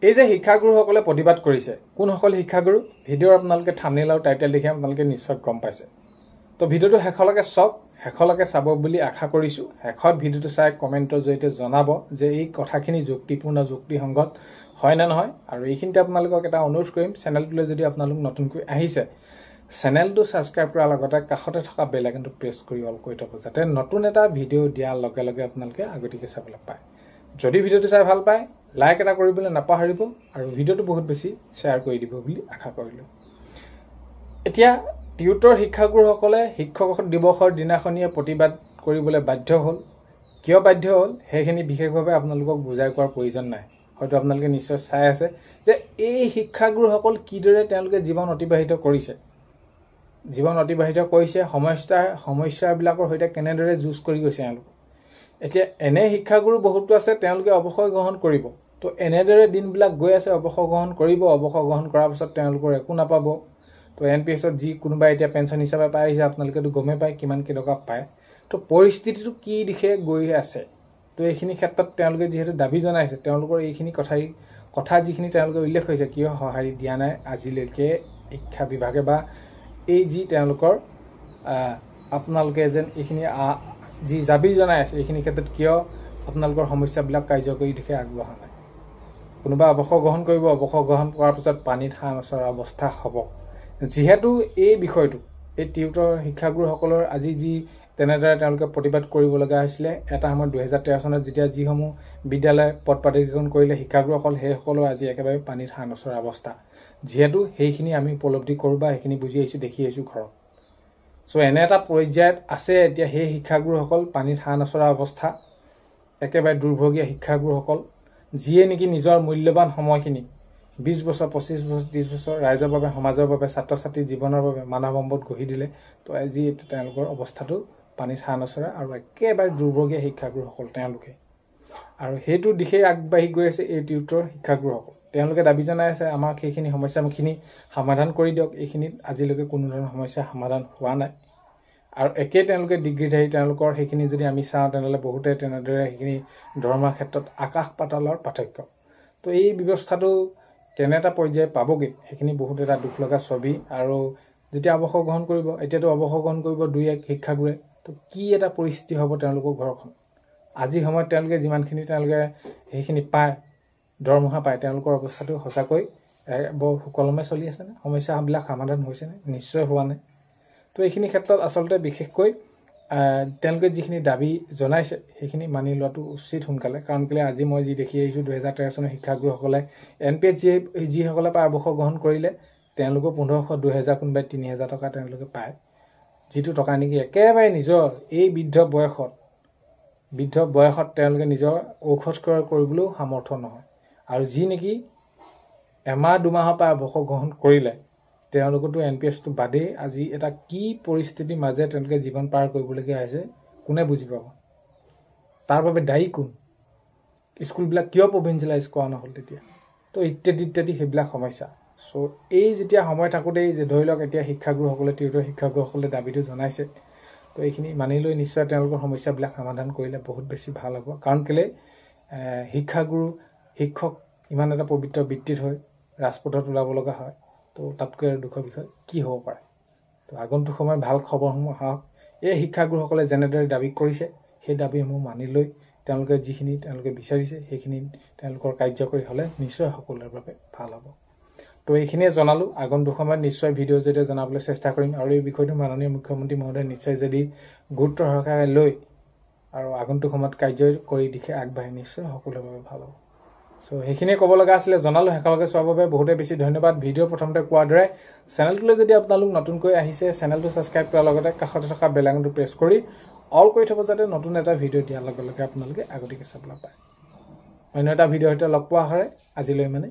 এই যে শিক্ষাগুৰুসকলে প্ৰতিবাদ কৰিছে কোনসকল শিক্ষাগুৰু ভিডিঅ'ৰ আপোনালোকে থাম্বনেইল আৰু টাইটেল দেখি আপোনালোকে নিশ্চয় গম পাইছে তো ভিডিঅ'টো শেষলৈকে শেষলৈকে চাব বুলি আশা কৰিছোঁ শেষত ভিডিঅ'টো চাই কমেণ্টৰ জৰিয়তে জনাব যে এই কথাখিনি যুক্তিপূৰ্ণ যুক্তিসংগত হয় নে নহয় আৰু এইখিনিতে আপোনালোকক এটা অনুৰোধ কৰিম চেনেলটোলৈ যদি আপোনালোক নতুনকৈ আহিছে চেনেলটো সাবস্ক্ৰাইব কৰাৰ লগতে কাষতে থকা বেল আইকনটো প্ৰেছ কৰি অল কৰি থব যাতে নতুন এটা ভিডিঅ' দিয়াৰ লগে লগে আপোনালোকে আগতীয়াকৈ চাবলৈ পায় যদি ভিডিঅ'টো চাই ভাল পায় লাইক এটা কৰিবলৈ নাপাহৰিব আৰু ভিডিঅ'টো বহুত বেছি শ্বেয়াৰ কৰি দিব বুলি আশা কৰিলোঁ এতিয়া টিউটৰ শিক্ষাগুৰুসকলে শিক্ষক দিৱসৰ দিনাখনিয়ে প্ৰতিবাদ কৰিবলৈ বাধ্য হ'ল কিয় বাধ্য হ'ল সেইখিনি বিশেষভাৱে আপোনালোকক বুজাই কোৱাৰ প্ৰয়োজন নাই হয়তো আপোনালোকে নিশ্চয় চাই আছে যে এই শিক্ষাগুৰুসকল কিদৰে তেওঁলোকে জীৱন অতিবাহিত কৰিছে সমস্যাবিলাকৰ সৈতে কেনেদৰে যুঁজ কৰি গৈছে তেওঁলোক এতিয়া এনে শিক্ষাগুৰু বহুতো আছে তেওঁলোকে অৱসৰ গ্ৰহণ কৰিব তো এনেদৰে দিনবিলাক গৈ আছে অৱসৰ গ্ৰহণ কৰিব অৱসৰ গ্ৰহণ কৰাৰ পিছত তেওঁলোকৰ একো নাপাব তো এনপিএছত যি কোনোবা এতিয়া পেঞ্চন হিচাপে পাই আহিছে আপোনালোকেতো গমেই পায় কিমান টকা পায় তো পৰিস্থিতিটো কি দিশে গৈ আছে তো এইখিনি ক্ষেত্ৰত তেওঁলোকে যিহেতু দাবী জনাইছে তেওঁলোকৰ এইখিনি কথা যিখিনি তেওঁলোকে উল্লেখ কৰিছে কিয় সঁহাৰি দিয়া নাই আজিলৈকে শিক্ষা বিভাগে বা এই যি তেওঁলোকৰ আপোনালোকে যেন এইখিনি যি দাবী জনাই আছে এইখিনি ক্ষেত্ৰত কিয় আপোনালোকৰ সমস্যাবিলাক কাৰ্যকৰী দিশে আগবঢ়া নাই কোনোবা অৱসৰ গ্ৰহণ কৰিব অৱসৰ গ্ৰহণ কৰাৰ পিছত পানীত হাঁহ নচৰা অৱস্থা হ'ব যিহেতু এই বিষয়টো এই টিউটৰ শিক্ষাগুৰুসকলৰ আজি যি তেনেদৰে তেওঁলোকে প্ৰতিবাদ কৰিব লগা হৈছিলে এটা সময়ত 2013 চনত যেতিয়া যিসমূহ বিদ্যালয় পদ প্ৰাধিকৰণ কৰিলে শিক্ষাগুৰুসকল সেইসকলৰ আজি একেবাৰে পানীত হাঁহ নচৰা অৱস্থা যিহেতু সেইখিনি আমি উপলব্ধি কৰোঁ বা সেইখিনি বুজি আহিছোঁ দেখি আহিছোঁ ঘৰত চ' এনে এটা পৰ্যায়ত আছে এতিয়া সেই শিক্ষাগুৰুসকল পানীত হাঁহ নচৰা অৱস্থা একেবাৰে দুৰ্ভগীয়া শিক্ষাগুৰুসকল যিয়ে নেকি নিজৰ মূল্যৱান সময়খিনি 20 বছৰ 25 বছৰ 30 বছৰ ৰাইজৰ বাবে সমাজৰ বাবে ছাত্ৰ ছাত্ৰীৰ জীৱনৰ বাবে মানৱ সম্পদ গঢ়ি দিলে তো আজি তেওঁলোকৰ অৱস্থাটো পানীত হাঁহ নচৰা আৰু একেবাৰে দুৰ্ভগীয়া শিক্ষাগুৰুসকল তেওঁলোকে আৰু সেইটো দিশে আগবাঢ়ি গৈ আছে এই টিউটৰ শিক্ষাগুৰুসকল তেওঁলোকে দাবী জনাই আছে আমাক সেইখিনি সমস্যাখিনি সমাধান কৰি দিয়ক এইখিনিত আজিলৈকে কোনো ধৰণৰ সমস্যা সমাধান হোৱা নাই আৰু একে তেওঁলোকে ডিগ্ৰীধাৰী তেওঁলোকৰ সেইখিনি যদি আমি চাওঁ তেনেহ'লে বহুতে তেনেদৰে সেইখিনি ধৰ্মৰ ক্ষেত্ৰত আকাশ পাতালৰ পাৰ্থক্য তো এই ব্যৱস্থাটো কেনে এটা পৰ্যায় পাবগৈ সেইখিনি বহুত এটা দুখ লগা ছবি আৰু যেতিয়া অৱসৰ গ্ৰহণ কৰিব এতিয়াতো অৱসৰ গ্ৰহণ কৰিব দুই এক শিক্ষাগুৰে তো কি এটা পৰিস্থিতি হ'ব তেওঁলোকৰ ঘৰখন আজি সময়ত তেওঁলোকে যিমানখিনি তেওঁলোকে সেইখিনি পায় দৰমহা পায় তেওঁলোকৰ অৱস্থাটো সঁচাকৈ বৰ সুকলমে চলি আছেনে সমস্যাবিলাক সমাধান হৈছেনে নিশ্চয় হোৱা নাই তো এইখিনি ক্ষেত্ৰত আচলতে বিশেষকৈ তেওঁলোকে যিখিনি দাবী জনাইছে সেইখিনি মানি লোৱাটো উচিত সোনকালে কাৰণ কেলৈ আজি মই যি দেখি আহিছোঁ 2013 চনৰ শিক্ষাগুৰুসকলে এনপিএছ যিসকলে পায় অৱসৰ গ্ৰহণ কৰিলে তেওঁলোকৰ 1500 2000 কোনোবাই 3000 টকা তেওঁলোকে পায় যিটো টকা নেকি একেবাৰে নিজৰ এই বৃদ্ধ বয়সত তেওঁলোকে নিজৰ ঔষধ ক্ৰয় কৰিবলৈও সামৰ্থ্য নহয় আৰু যি নেকি এমাহ দুমাহৰ পৰা অৱসৰ গ্ৰহণ কৰিলে তেওঁলোকতো এনপিএছটো বাদেই আজি এটা কি পৰিস্থিতিৰ মাজে তেওঁলোকে জীৱন পাৰ কৰিবলগীয়া হৈছে কোনে বুজি পাব তাৰ বাবে দায়ী কোন স্কুলবিলাক কিয় প্ৰভিঞ্চিয়েলাইজ কৰা নহ'ল তেতিয়া তো ইত্যাদি সেইবিলাক সমস্যা চ' এই যেতিয়া সময় থাকোঁতেই যে ধৰি লওক এতিয়া শিক্ষাগুৰুসকলে টিউটৰ শিক্ষাগুৰুসকলে দাবীটো জনাইছে তো এইখিনি মানি লৈ নিশ্চয় তেওঁলোকৰ সমস্যাবিলাক সমাধান কৰিলে বহুত বেছি ভাল হ'ব কাৰণ কেলৈ শিক্ষক ইমান এটা পবিত্ৰ বৃত্তিত হৈ ৰাজপথত ওলাব লগা হয় তো তাতকৈ আৰু দুখৰ বিষয় কি হ'ব পাৰে তো আগন্তুক সময়ত ভাল খবৰসমূহ আহক এই শিক্ষাগুৰুসকলে যেনেদৰে দাবী কৰিছে সেই দাবীসমূহ মানি লৈ তেওঁলোকে যিখিনি তেওঁলোকে বিচাৰিছে সেইখিনি তেওঁলোকৰ কাৰ্যকৰী হ'লে নিশ্চয় সকলোৰে বাবে ভাল হ'ব তো এইখিনিয়ে জনালোঁ আগন্তুক সময়ত নিশ্চয় ভিডিঅ' যদি জনাবলৈ চেষ্টা কৰিম আৰু এই বিষয়টো মাননীয় মুখ্যমন্ত্ৰী মহোদয় নিশ্চয় যদি গুৰুত্ব সহকাৰে লৈ আৰু আগন্তুক সময়ত কাৰ্যকৰী দিশে আগবাঢ়ি নিশ্চয় সকলোৰে বাবে ভাল হ'ব চ' সেইখিনিয়ে ক'ব লগা আছিলে জনালোঁ শেষলৈকে চোৱাৰ বাবে বহুতে বেছি ধন্যবাদ ভিডিঅ' প্ৰথমতে কোৱাৰ দৰে চেনেলটোলৈ যদি আপোনালোক নতুনকৈ আহিছে চেনেলটো ছাবস্ক্ৰাইব কৰাৰ লগতে কাষতে থকা বেল আইকনটো প্ৰেছ কৰি অল কৰি থ'ব যাতে নতুন এটা ভিডিঅ' দিয়াৰ লগে লগে আপোনালোকে আগতীয়াকৈ চাবলৈ পায় অন্য এটা ভিডিঅ'ৰ সৈতে লগ পোৱা হয় আজিলৈ মানে